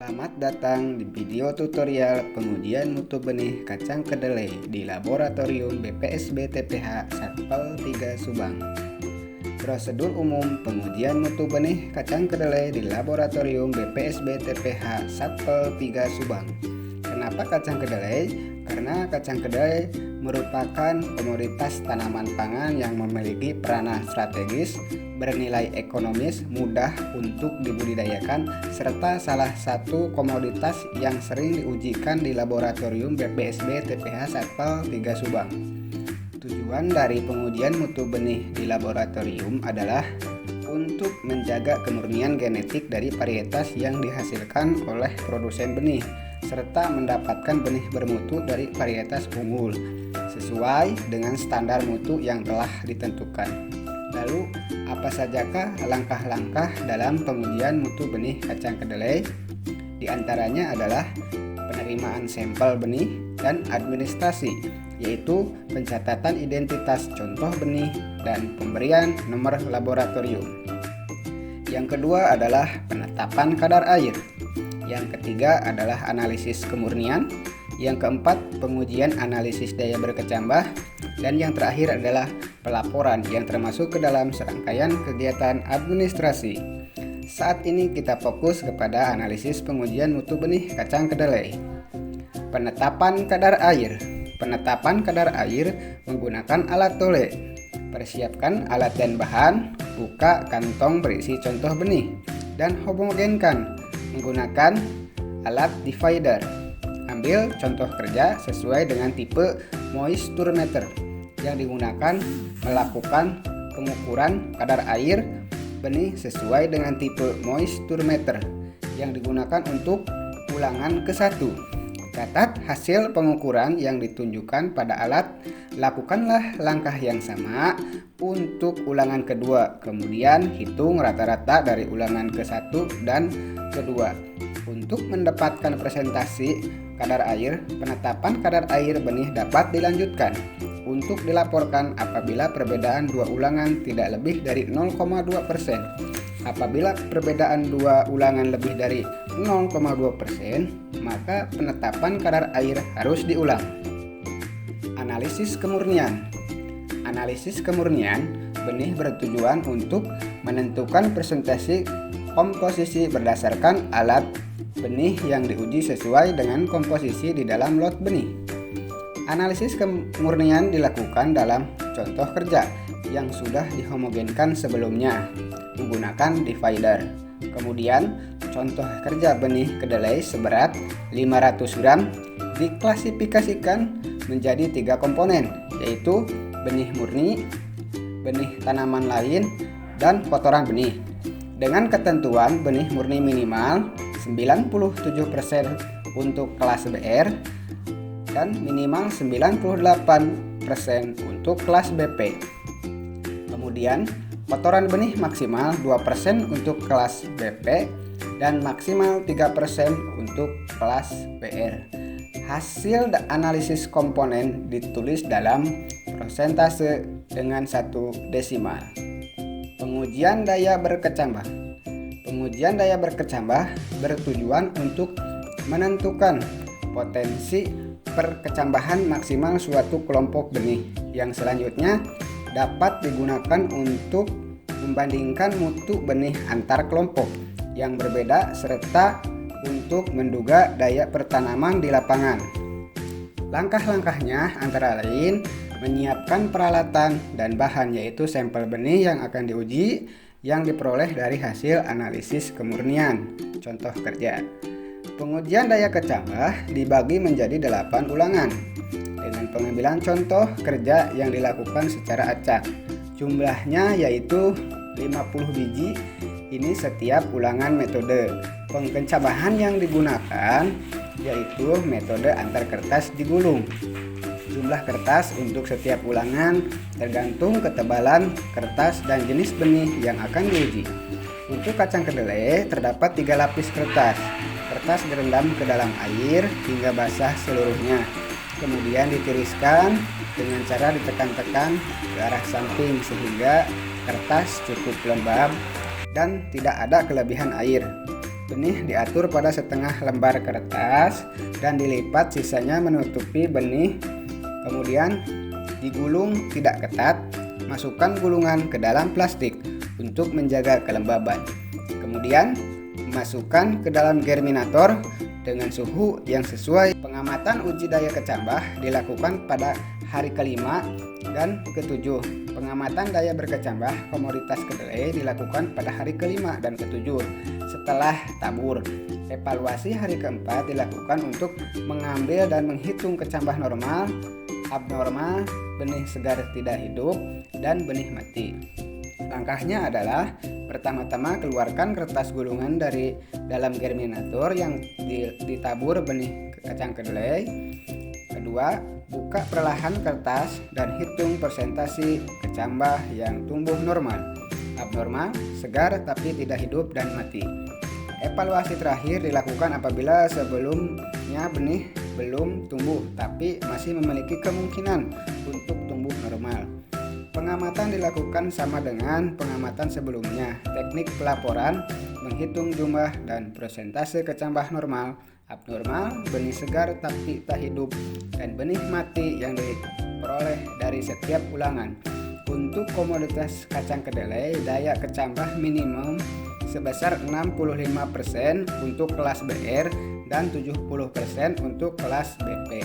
Selamat datang di video tutorial pengujian mutu benih kacang kedelai di Laboratorium BPSB TPH Satpol 3 Subang. Prosedur umum pengujian mutu benih kacang kedelai di Laboratorium BPSB TPH Satpol 3 Subang. Kenapa kacang kedelai? Karena kacang kedelai merupakan komoditas tanaman pangan yang memiliki peranan strategis, bernilai ekonomis, mudah untuk dibudidayakan, serta salah satu komoditas yang sering diujikan di Laboratorium BPSB TPH Satpol 3 Subang. Tujuan dari pengujian mutu benih di laboratorium adalah untuk menjaga kemurnian genetik dari varietas yang dihasilkan oleh produsen benih, serta mendapatkan benih bermutu dari varietas unggul sesuai dengan standar mutu yang telah ditentukan. Lalu, apa sajakah langkah-langkah dalam pengujian mutu benih kacang kedelai? Di antaranya adalah penerimaan sampel benih dan administrasi, yaitu pencatatan identitas contoh benih dan pemberian nomor laboratorium. Yang kedua adalah penetapan kadar air. Yang ketiga adalah analisis kemurnian. Yang keempat, pengujian analisis daya berkecambah. Dan yang terakhir adalah pelaporan yang termasuk ke dalam serangkaian kegiatan administrasi. Saat ini kita fokus kepada analisis pengujian mutu benih kacang kedelai. Penetapan kadar air. Penetapan kadar air menggunakan alat tole. Persiapkan alat dan bahan, buka kantong berisi contoh benih, dan homogenkan menggunakan alat divider. Ambil contoh kerja sesuai dengan tipe moisture meter yang digunakan melakukan pengukuran kadar air benih sesuai dengan tipe moisture meter yang digunakan untuk ulangan ke-1. Catat hasil pengukuran yang ditunjukkan pada alat. Lakukanlah langkah yang sama untuk ulangan kedua. Kemudian hitung rata-rata dari ulangan ke-1 dan kedua. Untuk mendapatkan presentasi kadar air, penetapan kadar air benih dapat dilanjutkan untuk dilaporkan apabila perbedaan dua ulangan tidak lebih dari 0,2%. Apabila perbedaan dua ulangan lebih dari 0,2%, maka penetapan kadar air harus diulang. Analisis kemurnian. Analisis kemurnian benih bertujuan untuk menentukan presentasi komposisi berdasarkan alat benih yang diuji sesuai dengan komposisi di dalam lot benih. Analisis kemurnian dilakukan dalam contoh kerja yang sudah dihomogenkan sebelumnya menggunakan divider. Kemudian, contoh kerja benih kedelai seberat 500 gram diklasifikasikan menjadi 3 komponen, yaitu benih murni, benih tanaman lain, dan kotoran benih. Dengan ketentuan benih murni minimal 97% untuk kelas BR dan minimal 98% untuk kelas BP. Kemudian, kotoran benih maksimal 2% untuk kelas BP dan maksimal 3% untuk kelas BR. Hasil analisis komponen ditulis dalam persentase dengan 1 desimal. Pengujian daya berkecambah. Pengujian daya berkecambah bertujuan untuk menentukan potensi perkecambahan maksimal suatu kelompok benih yang selanjutnya dapat digunakan untuk membandingkan mutu benih antar kelompok yang berbeda serta untuk menduga daya pertanaman di lapangan. Langkah-langkahnya antara lain menyiapkan peralatan dan bahan, yaitu sampel benih yang akan diuji yang diperoleh dari hasil analisis kemurnian. Contoh kerja. Pengujian daya kecambah dibagi menjadi 8 ulangan dengan pengambilan contoh kerja yang dilakukan secara acak. Jumlahnya yaitu 50 biji ini setiap ulangan metode. Pengkecambahan yang digunakan yaitu metode antar kertas digulung. Jumlah kertas untuk setiap ulangan tergantung ketebalan kertas dan jenis benih yang akan diuji. Untuk kacang kedelai terdapat 3 lapis kertas. Kertas direndam ke dalam air hingga basah seluruhnya. Kemudian ditiriskan dengan cara ditekan-tekan ke arah samping sehingga kertas cukup lembab dan tidak ada kelebihan air. Benih diatur pada setengah lembar kertas dan dilipat, sisanya menutupi benih. Kemudian digulung tidak ketat. Masukkan gulungan ke dalam plastik untuk menjaga kelembaban. Kemudian masukkan ke dalam germinator dengan suhu yang sesuai. Pengamatan uji daya kecambah dilakukan pada hari kelima dan ketujuh. Pengamatan daya berkecambah komoditas kedelai dilakukan pada hari kelima dan ketujuh setelah tabur. Evaluasi hari keempat dilakukan untuk mengambil dan menghitung kecambah normal, abnormal, benih segar tidak hidup, dan benih mati. Langkahnya adalah pertama-tama keluarkan kertas gulungan dari dalam germinator yang ditabur benih kacang kedelai. Kedua, buka perlahan kertas dan hitung persentase kecambah yang tumbuh normal, abnormal, segar tapi tidak hidup, dan mati. Evaluasi terakhir dilakukan apabila sebelumnya benih belum tumbuh tapi masih memiliki kemungkinan untuk tumbuh normal. Pengamatan dilakukan sama dengan pengamatan sebelumnya. Teknik pelaporan menghitung jumlah dan persentase kecambah normal, abnormal, benih segar tapi tak hidup, dan benih mati yang diperoleh dari setiap ulangan. Untuk komoditas kacang kedelai, daya kecambah minimum sebesar 65% untuk kelas BR dan 70% untuk kelas BP.